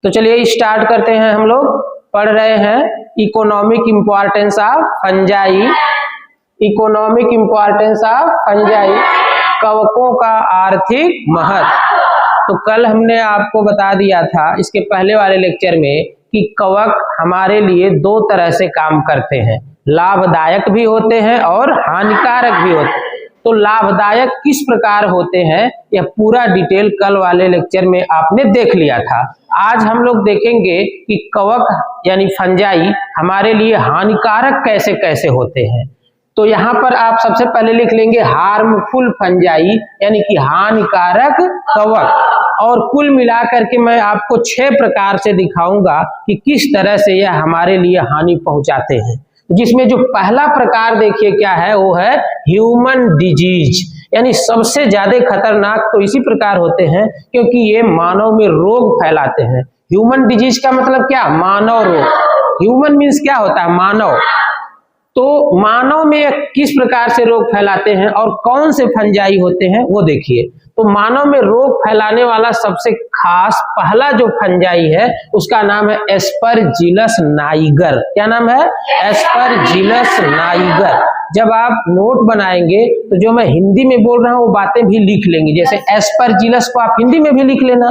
तो चलिए स्टार्ट करते हैं। हम लोग पढ़ रहे हैं economic importance of fungi, economic importance of fungi, कवकों का आर्थिक महत्व। तो कल हमने आपको बता दिया था इसके पहले वाले लेक्चर में कि कवक हमारे लिए दो तरह से काम करते हैं, लाभदायक भी होते हैं और हानिकारक भी होते हैं। तो लाभदायक किस प्रकार होते हैं यह पूरा डिटेल कल वाले लेक्चर में आपने देख लिया था। आज हम लोग देखेंगे कि कवक यानी फंजाई हमारे लिए हानिकारक कैसे कैसे होते हैं। तो यहाँ पर आप सबसे पहले लिख लेंगे हार्मफुल फंजाई यानी कि हानिकारक कवक, और कुल मिलाकर के मैं आपको 6 प्रकार से दिखाऊंगा कि किस तरह से यह हमारे लिए हानि पहुंचाते हैं। जिसमें जो पहला प्रकार देखिए क्या है, वो है ह्यूमन डिजीज, यानी सबसे ज्यादा खतरनाक तो इसी प्रकार होते हैं क्योंकि ये मानव में रोग फैलाते हैं। ह्यूमन डिजीज का मतलब क्या, मानव रोग। ह्यूमन मीन्स क्या होता है, मानव। तो मानव में किस प्रकार से रोग फैलाते हैं और कौन से फंजाई होते हैं वो देखिए। तो मानव में रोग फैलाने वाला सबसे खास पहला जो फंजाई है उसका नाम है एस्परजिलस नाइगर। क्या नाम है, एस्परजिलस नाइगर। जब आप नोट बनाएंगे तो जो मैं हिंदी में बोल रहा हूँ वो बातें भी लिख लेंगे, जैसे एस्परजिलस को आप हिंदी में भी लिख लेना,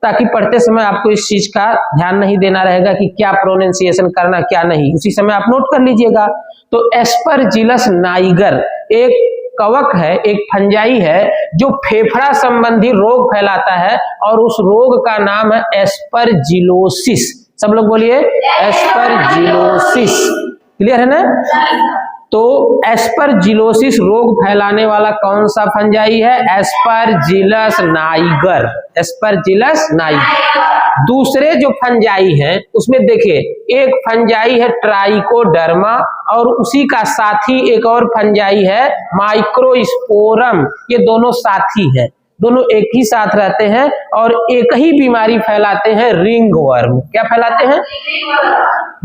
ताकि पढ़ते समय आपको इस चीज का ध्यान नहीं देना रहेगा कि क्या प्रोनाउंसिएशन करना क्या नहीं, उसी समय आप नोट कर लीजिएगा। तो एस्परजिलस नाइगर एक कवक है, एक फंजाई है जो फेफड़ा संबंधी रोग फैलाता है और उस रोग का नाम है एस्परजिलोसिस। सब लोग बोलिए एस्परजिलोसिस। क्लियर है ना। तो एस्परजिलोसिस रोग फैलाने वाला कौन सा फंजाई है, एस्परजिलस नाइगर, एस्परजिलस नाइगर। दूसरे जो फंजाई हैं उसमें देखिए एक फंजाई है ट्राइकोडर्मा और उसी का साथी एक और फंजाई है माइक्रोस्पोरम। ये दोनों साथी हैं, दोनों एक ही साथ रहते हैं और एक ही बीमारी फैलाते हैं, रिंगवर्म। क्या फैलाते हैं,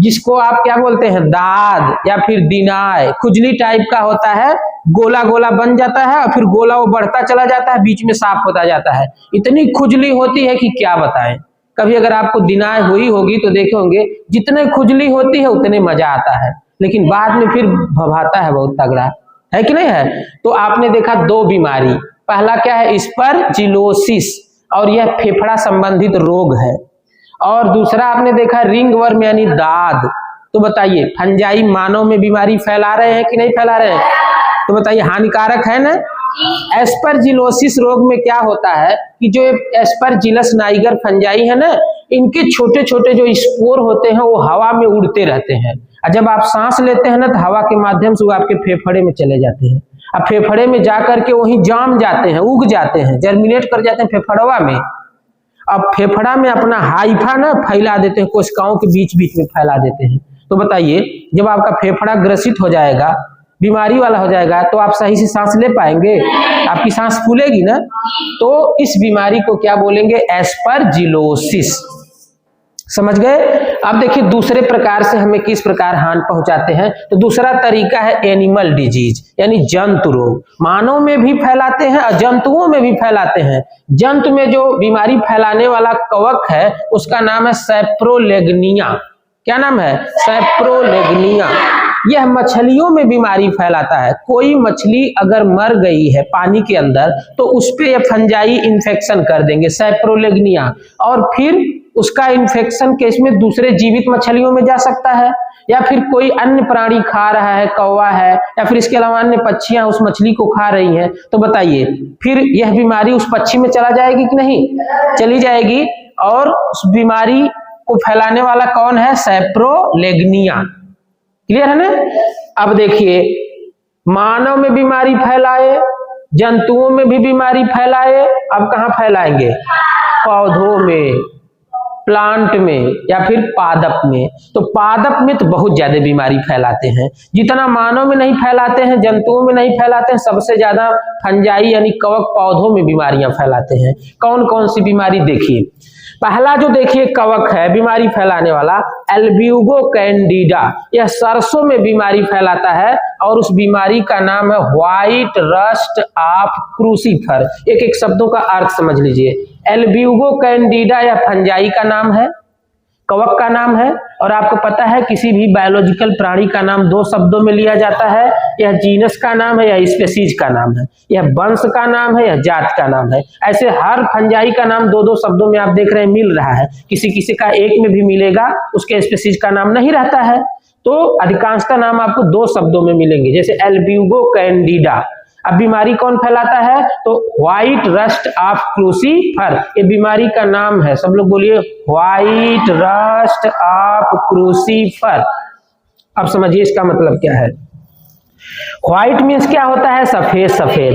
जिसको आप क्या बोलते हैं, दाद या फिर दिनाय, खुजली टाइप का होता है, गोला गोला बन जाता है और फिर गोला वो बढ़ता चला जाता है, बीच में साफ होता जाता है। इतनी खुजली होती है कि क्या बताएं। कभी अगर आपको दिनाय हुई होगी तो देखे होंगे जितने खुजली होती है उतने मजा आता है, लेकिन बाद में फिर भभाता है बहुत तगड़ा, है कि नहीं है। तो आपने देखा दो बीमारी, पहला क्या है एस्परजिलोसिस और यह फेफड़ा संबंधित रोग है, और दूसरा आपने देखा रिंगवर्म यानी दाद। तो बताइए फंजाई मानव में बीमारी फैला रहे हैं कि नहीं फैला रहे हैं, तो बताइए हानिकारक है ना। एस्परजिलोसिस रोग में क्या होता है कि जो एस्परजिलस नाइगर फंजाई है ना, इनके छोटे छोटे जो स्पोर होते हैं वो हवा में उड़ते रहते हैं, और जब आप सांस लेते हैं ना तो हवा के माध्यम से वो आपके फेफड़े में चले जाते हैं, अब फेफड़े में जाकर के वहीं जाम जाते हैं, उग जाते हैं, जर्मिनेट कर जाते हैं फेफड़वा में। अब फेफड़ा में अपना हाइफा ना फैला देते हैं, कोशिकाओं के बीच बीच में फैला देते हैं। तो बताइए जब आपका फेफड़ा ग्रसित हो जाएगा, बीमारी वाला हो जाएगा, तो आप सही से सांस ले पाएंगे, आपकी सांस फूलेगी ना। तो इस बीमारी को क्या बोलेंगे, एस्परजिलोसिस। समझ गए। अब देखिए दूसरे प्रकार से हमें किस प्रकार हानि पहुंचाते हैं। तो दूसरा तरीका है एनिमल डिजीज यानी जंतु रोग। मानव में भी फैलाते हैं और जंतुओं में भी फैलाते हैं। जंतु में जो बीमारी फैलाने वाला कवक है उसका नाम है सैप्रोलेगनिया। क्या नाम है, सैप्रोलेगनिया। यह मछलियों में बीमारी फैलाता है। कोई मछली अगर मर गई है पानी के अंदर तो उस पे यह फंजाई इन्फेक्शन कर देंगे, सैप्रोलेगनिया, और फिर उसका इन्फेक्शन केस में दूसरे जीवित मछलियों में जा सकता है, या फिर कोई अन्य प्राणी खा रहा है, कौवा है या फिर इसके अलावा अन्य पक्षियां उस मछली को खा रही हैं, तो बताइए फिर यह बीमारी उस पक्षी में चला जाएगी कि नहीं, चली जाएगी। और उस बीमारी को फैलाने वाला कौन है, सैप्रोलेगनिया। क्लियर है ना। अब देखिए मानव में बीमारी फैलाए, जंतुओं में भी बीमारी फैलाए, अब कहां फैलाएंगे, पौधों में, प्लांट में या फिर पादप में। तो पादप में तो बहुत ज्यादा बीमारी फैलाते हैं, जितना मानव में नहीं फैलाते हैं, जंतुओं में नहीं फैलाते हैं, सबसे ज्यादा फंजाई यानी कवक पौधों में बीमारियां फैलाते हैं। कौन कौन सी बीमारी देखिए। पहला जो देखिए कवक है बीमारी फैलाने वाला, एल्ब्यूगो कैंडिडा। यह सरसों में बीमारी फैलाता है और उस बीमारी का नाम है व्हाइट रस्ट ऑफ क्रूसीफर। एक एक शब्दों का अर्थ समझ लीजिए। एल्ब्यूगो कैंडिडा या फंजाई का नाम है, कवक का नाम है। और आपको पता है किसी भी बायोलॉजिकल प्राणी का नाम 2 शब्दों में लिया जाता है, यह जीनस का नाम है, यह स्पेसीज का नाम है, यह वंश का नाम है, यह जात का नाम है। ऐसे हर फंजाई का नाम 2-2 शब्दों में आप देख रहे हैं मिल रहा है, किसी किसी का एक में भी मिलेगा, उसके स्पेसीज का नाम नहीं रहता है। तो अधिकांशतः नाम आपको 2 शब्दों में मिलेंगे, जैसे एल्ब्यूगो कैंडिडा। अब बीमारी कौन फैलाता है, तो व्हाइट रस्ट ऑफ क्रूसीफर, ये बीमारी का नाम है। सब लोग बोलिए व्हाइट रस्ट ऑफ क्रूसीफर। अब समझिए इसका मतलब क्या है। व्हाइट मीन्स क्या होता है, सफेद सफेद,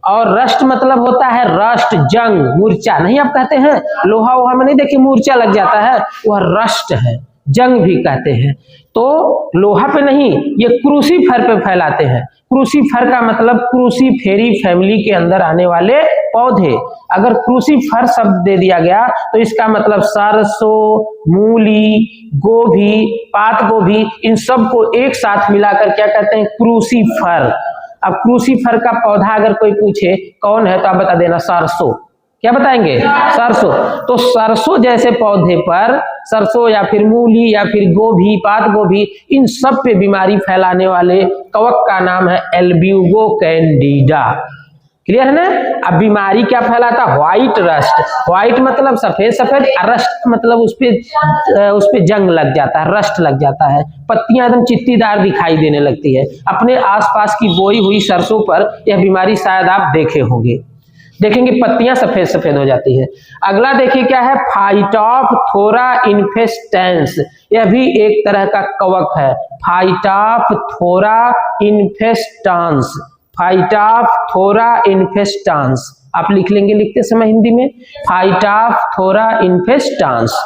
और रस्ट मतलब होता है रस्ट, जंग, मूर्छा। नहीं आप कहते हैं लोहा वोहा में नहीं देखिए मूर्छा लग जाता है, वह रस्ट है, जंग भी कहते हैं। तो लोहा पे नहीं, ये क्रूसीफर पे फैलाते हैं। क्रूसीफर का मतलब क्रूसीफेरी फैमिली के अंदर आने वाले पौधे। अगर क्रूसीफर शब्द दे दिया गया तो इसका मतलब सरसों, मूली, गोभी, पात गोभी, इन सब को एक साथ मिलाकर क्या कहते हैं, क्रूसीफर। अब क्रूसीफर का पौधा अगर कोई पूछे कौन है तो आप बता देना सरसों। क्या बताएंगे, सरसों। तो सरसों जैसे पौधे पर, सरसों या फिर मूली या फिर गोभी, पात गोभी, इन सब पे बीमारी फैलाने वाले कवक का नाम है एल्ब्यूगो कैंडिडा। क्लियर है ना। अब बीमारी क्या फैलाता, व्हाइट रस्ट। व्हाइट मतलब सफेद सफेद, रस्ट मतलब उस पे जंग लग जाता है, रस्ट लग जाता है, पत्तियां एकदम चित्तीदार दिखाई देने लगती है। अपने आसपास की बोई हुई सरसों पर यह बीमारी शायद आप देखे होंगे, देखेंगे पत्तियां सफेद सफेद हो जाती है। अगला देखिए क्या है, फाइटोफथोरा इन्फेस्टेंस, यह भी एक तरह का कवक है। फाइटोफथोरा इन्फेस्टेंस, फाइटोफथोरा इन्फेस्टेंस आप लिख लेंगे लिखते समय हिंदी में, फाइटोफथोरा इन्फेस्टेंस।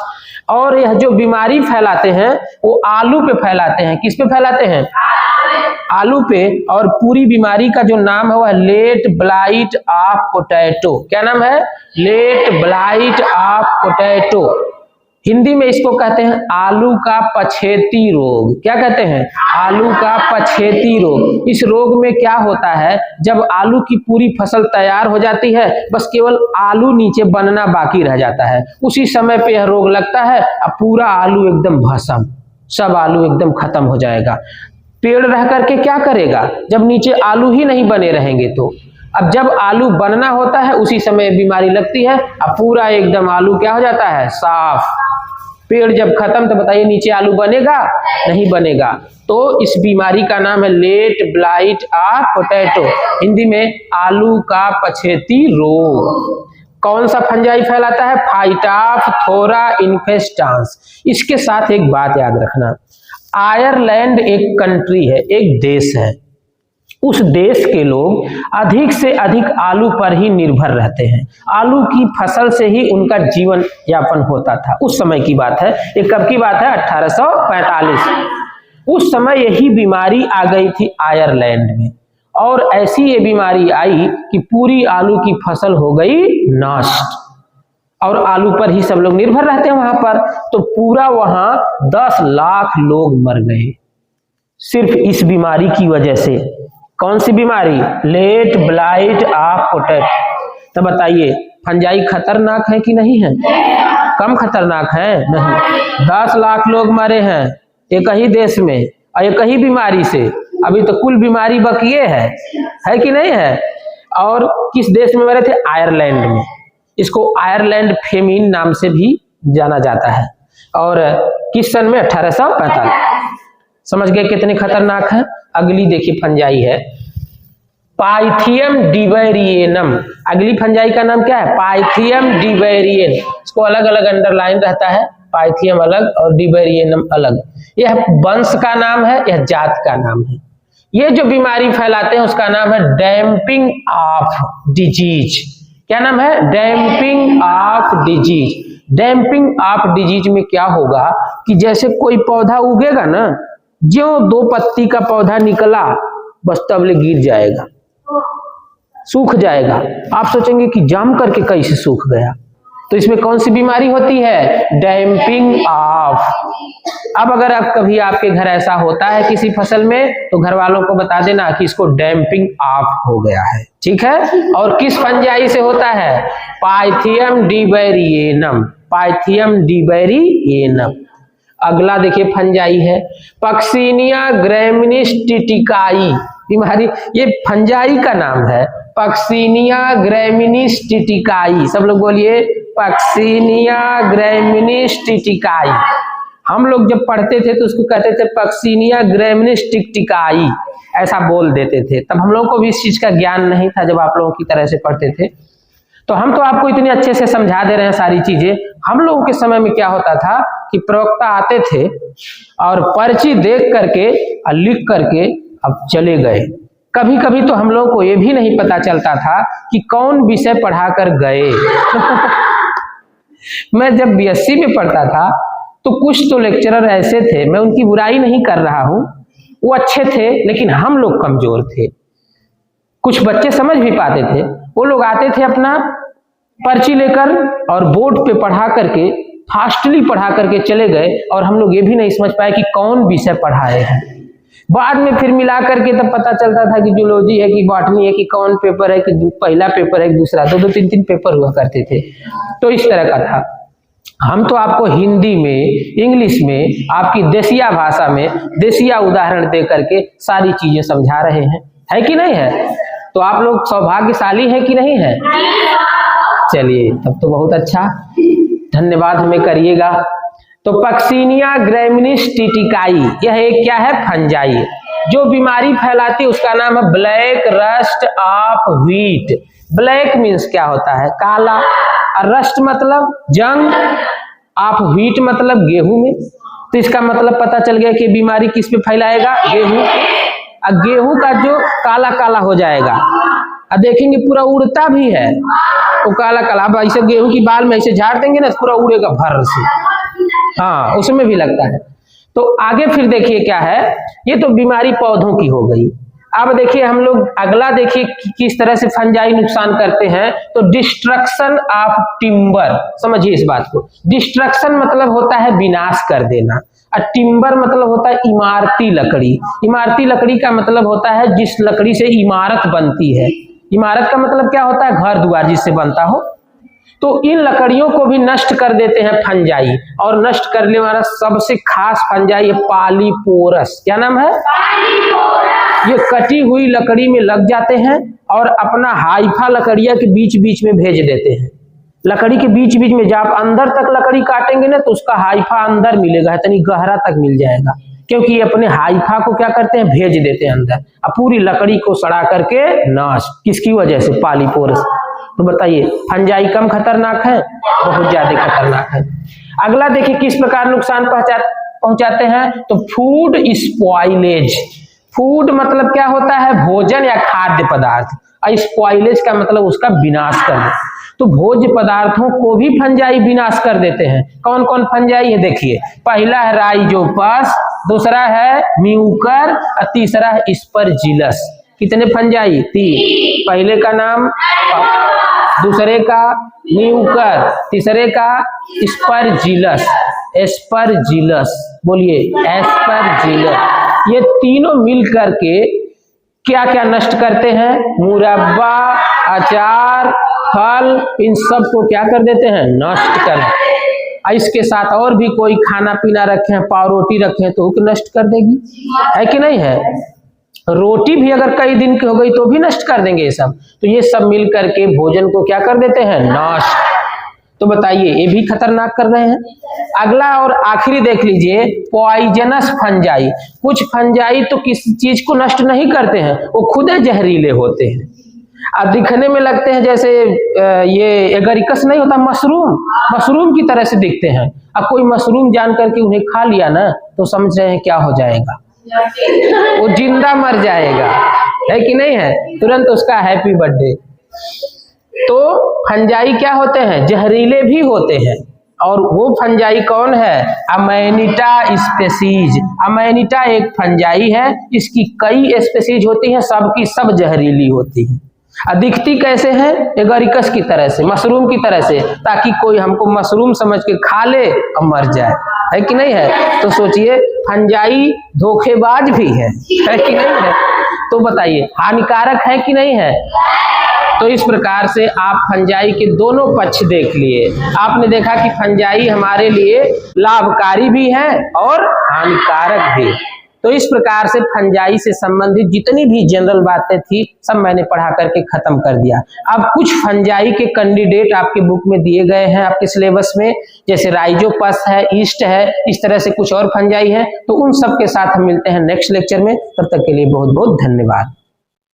और यह जो बीमारी फैलाते हैं वो आलू पे फैलाते हैं। किस पे फैलाते हैं, आलू पे। और पूरी बीमारी का जो नाम है वह लेट ब्लाइट ऑफ पोटैटो। क्या नाम है, late blight of potato. Hindi में इसको कहते हैं आलू का पछेती रोग। क्या कहते हैं, आलू का पछेती रोग। इस रोग में क्या होता है, जब आलू की पूरी फसल तैयार हो जाती है, बस केवल आलू नीचे बनना बाकी रह जाता है, उसी समय पे यह रोग लगता है। अब पूरा आलू एकदम भस्म, सब आलू एकदम खत्म हो जाएगा। पेड़ रह करके क्या करेगा, जब नीचे आलू ही नहीं बने रहेंगे तो। अब जब आलू बनना होता है उसी समय बीमारी लगती है, अब पूरा एकदम आलू क्या हो जाता है, साफ। पेड़ जब खत्म तो बताइए नीचे आलू बनेगा, नहीं बनेगा। तो इस बीमारी का नाम है late blight of potato, Hindi में आलू का पछेती रोग। कौन सा फंजाई फैलाता है, फाइटोफथोरा इन्फेस्टेंस। इसके साथ एक बात याद रखना, आयरलैंड एक कंट्री है, एक देश है। उस देश के लोग अधिक से अधिक आलू पर ही निर्भर रहते हैं। आलू की फसल से ही उनका जीवन यापन होता था। उस समय की बात है, ये कब की बात है, 1845। उस समय यही बीमारी आ गई थी आयरलैंड में, और ऐसी ये बीमारी आई कि पूरी आलू की फसल हो गई नष्ट, और आलू पर ही सब लोग निर्भर रहते हैं वहां पर। तो पूरा वहां 10 लाख लोग मर गए सिर्फ इस बीमारी की वजह से। कौन सी बीमारी, लेट ब्लाइट ऑफ पोटैटो। तो बताइए फंजाई खतरनाक है कि नहीं है, कम खतरनाक है, नहीं। 10 लाख लोग मरे हैं एक ही देश में और एक ही बीमारी से। अभी तो कुल बीमारी बकिए है कि नहीं है। और किस देश में मरे थे, आयरलैंड में। इसको आयरलैंड फेमिन नाम से भी जाना जाता है। और किस सन में, 1845। समझ गए कितने खतरनाक है। अगली देखिए फंजाई है पाइथियम डिवेरिएनम। अगली फंजाई का नाम क्या है, पाइथियम डिवेरिएन। इसको अलग अलग अंडरलाइन रहता है, पाइथियम अलग और डिवेरिएनम अलग। यह वंश का नाम है, यह जात का नाम है। ये जो बीमारी फैलाते हैं उसका नाम है डैम्पिंग ऑफ डिजीज। क्या नाम है, damping off disease. Damping off disease में क्या होगा कि जैसे कोई पौधा उगेगा ना, जो 2 पत्ती का पौधा निकला बस तबले गिर जाएगा, सूख जाएगा। आप सोचेंगे कि जाम करके कैसे सूख गया, तो इसमें कौन सी बीमारी होती है, डैम्पिंग ऑफ। अब अगर आप कभी आपके घर ऐसा होता है किसी फसल में, तो घर वालों को बता देना कि इसको डैम्पिंग ऑफ हो गया है, ठीक है। और किस फंजाई से होता है, पाइथियम डिवेरिएनम, पाइथियम डिवेरिएनम। अगला देखिए फंजाई है पक्सिनिया ग्रैमिनिस टिटिकाई बीमारी, ये फंजाई का नाम है पक्सिनिया ग्रैमिनिस टिटिकाई। सब लोग बोलिए पक्सिनिया ग्रैमिनिस टिटिकाई। हम लोग जब पढ़ते थे तो उसको कहते थे पक्सिनिया ग्रैमिनिस टिटिकाई, ऐसा बोल देते थे। तब हम लोगों को भी इस चीज का ज्ञान नहीं था जब आप लोगों की तरह से पढ़ते थे। तो हम तो आपको इतने अच्छे से समझा दे रहे हैं सारी चीजें। हम लोगों के समय में क्या होता था कि प्रवक्ता आते थे और पर्ची देख करके और लिख करके अब चले गए। कभी कभी तो हम लोगों को ये भी नहीं पता चलता था कि कौन विषय पढ़ा कर गए। मैं जब बीएससी में पढ़ता था तो कुछ तो लेक्चरर ऐसे थे, मैं उनकी बुराई नहीं कर रहा हूं, वो अच्छे थे लेकिन हम लोग कमजोर थे। कुछ बच्चे समझ भी पाते थे, वो लोग आते थे अपना पर्ची लेकर और बोर्ड पे पढ़ा करके फास्टली पढ़ा करके चले गए और हम लोग ये भी नहीं समझ पाए कि कौन विषय पढ़ाए हैं। बाद में फिर मिला करके तब पता चलता था कि जूलॉजी है कि बॉटनी है कि कौन पेपर है कि पहला पेपर है कि दूसरा, दो तीन तीन पेपर हुआ करते थे। तो इस तरह का था। हम तो आपको हिंदी में, इंग्लिश में, आपकी देसिया भाषा में देसिया उदाहरण दे करके सारी चीजें समझा रहे हैं, है कि नहीं है? तो आप लोग सौभाग्यशाली है कि नहीं है? चलिए तब तो बहुत अच्छा, धन्यवाद हमें करिएगा। तो पक्सिनिया ग्रैमिनिस टिटिकाई यह एक क्या है? फंजाई। जो बीमारी फैलाती है उसका नाम है black rust of wheat. Black means क्या होता है? काला, और रस्ट मतलब जंग, ऑफ व्हीट मतलब गेहूं में। तो इसका मतलब पता चल गया कि बीमारी किस पे फैलाएगा? गेहूं। और गेहूं का जो काला काला हो जाएगा, और देखेंगे पूरा उड़ता भी है वो काला काला। अब ऐसे गेहूं की बाल में ऐसे झाड़ देंगे ना, पूरा उड़ेगा भर से। हाँ, उसमें भी लगता है। तो आगे फिर देखिए क्या है, ये तो बीमारी पौधों की हो गई। अब देखिए हम लोग अगला देखिए किस तरह से फंजाई नुकसान करते हैं। तो डिस्ट्रक्शन ऑफ टिम्बर, समझिए इस बात को। डिस्ट्रक्शन मतलब होता है विनाश कर देना, और टिम्बर मतलब होता है इमारती लकड़ी। इमारती लकड़ी का मतलब होता है जिस लकड़ी से इमारत बनती है। इमारत का मतलब क्या होता है? घर द्वार जिससे बनता हो। तो इन लकड़ियों को भी नष्ट कर देते हैं फंजाई, और नष्ट करने वाला सबसे खास फंजाई है पॉलीपोरस। क्या नाम है? ये कटी हुई लकड़ी में लग जाते हैं और अपना हाइफा लकड़िया के बीच बीच में भेज देते हैं। लकड़ी के बीच बीच में जब आप अंदर तक लकड़ी काटेंगे ना तो उसका हाइफा अंदर मिलेगा, इतनी गहरा तक मिल जाएगा, क्योंकि ये अपने हाइफा को क्या करते हैं? भेज देते हैं अंदर, और पूरी लकड़ी को सड़ा करके नाश। किसकी वजह से? पॉलीपोरस। तो बताइए फंजाई कम खतरनाक है? बहुत ज्यादा खतरनाक है। अगला देखिए किस प्रकार नुकसान पहुंचाते हैं। तो फूड स्पॉइलेज। फूड मतलब क्या होता है? भोजन या खाद्य पदार्थ, और स्पॉइलेज का मतलब उसका विनाश करना। तो भोज्य पदार्थों को भी फंजाई विनाश कर देते हैं। कौन कौन फंजाई है देखिए, पहला है राइजोपस, दूसरा है म्यूकर, और तीसरा है स्पर्जिलस। कितने फंजाई? 3। पहले का नाम, दूसरे का म्यूकर, तीसरे का स्पर्जिलस। एस्परजिलस, बोलिए एस्परजिलस। ये तीनों मिल करके क्या क्या नष्ट करते हैं? मुरब्बा, अचार, फल, इन सब को क्या कर देते हैं? नष्ट कर। इसके साथ और भी कोई खाना पीना रखे हैं, पाव रोटी रखे हैं तो नष्ट कर देगी, है कि नहीं है? रोटी भी अगर कई दिन की हो गई तो भी नष्ट कर देंगे ये सब। तो ये सब मिल करके भोजन को क्या कर देते हैं? नष्ट। तो बताइए ये भी खतरनाक कर रहे हैं। अगला और आखिरी देख लीजिए, पॉइजनस फंजाई। कुछ फंजाई तो किसी चीज को नष्ट नहीं करते हैं, वो खुद जहरीले होते हैं। अब दिखने में लगते हैं जैसे ये एगरिकस नहीं होता, मशरूम की तरह से दिखते हैं। अब कोई मशरूम जान करके उन्हें खा लिया ना तो समझ रहे हैं क्या हो जाएगा? वो जिंदा मर जाएगा, है कि नहीं है? तुरंत उसका हैप्पी बर्थडे। तो फंजाई क्या होते हैं? जहरीले भी होते हैं। और वो फंजाई कौन है? अमैनिटा स्पेसीज। अमैनिटा एक फंजाई है, इसकी कई स्पेसीज होती हैं, सबकी सब जहरीली होती है। दिखती कैसे है? एगरिकस की तरह से, मशरूम की तरह से, ताकि कोई हमको मशरूम समझ के खा ले और मर जाए, है कि नहीं है? तो सोचिए फंजाई धोखेबाज भी है कि नहीं है? तो बताइए हानिकारक है कि नहीं है? तो इस प्रकार से आप फंजाई के दोनों पक्ष देख लिए। आपने देखा कि फंजाई हमारे लिए लाभकारी भी है और हानिकारक भी। तो इस प्रकार से फंजाई से संबंधित जितनी भी जनरल बातें थी सब मैंने पढ़ा करके खत्म कर दिया। अब कुछ फंजाई के कैंडिडेट आपके बुक में दिए गए हैं आपके सिलेबस में, जैसे राइजोपस है, ईस्ट है, इस तरह से कुछ और फंजाई है। तो उन सब के साथ हम मिलते हैं नेक्स्ट लेक्चर में। तब तक के लिए बहुत बहुत धन्यवाद।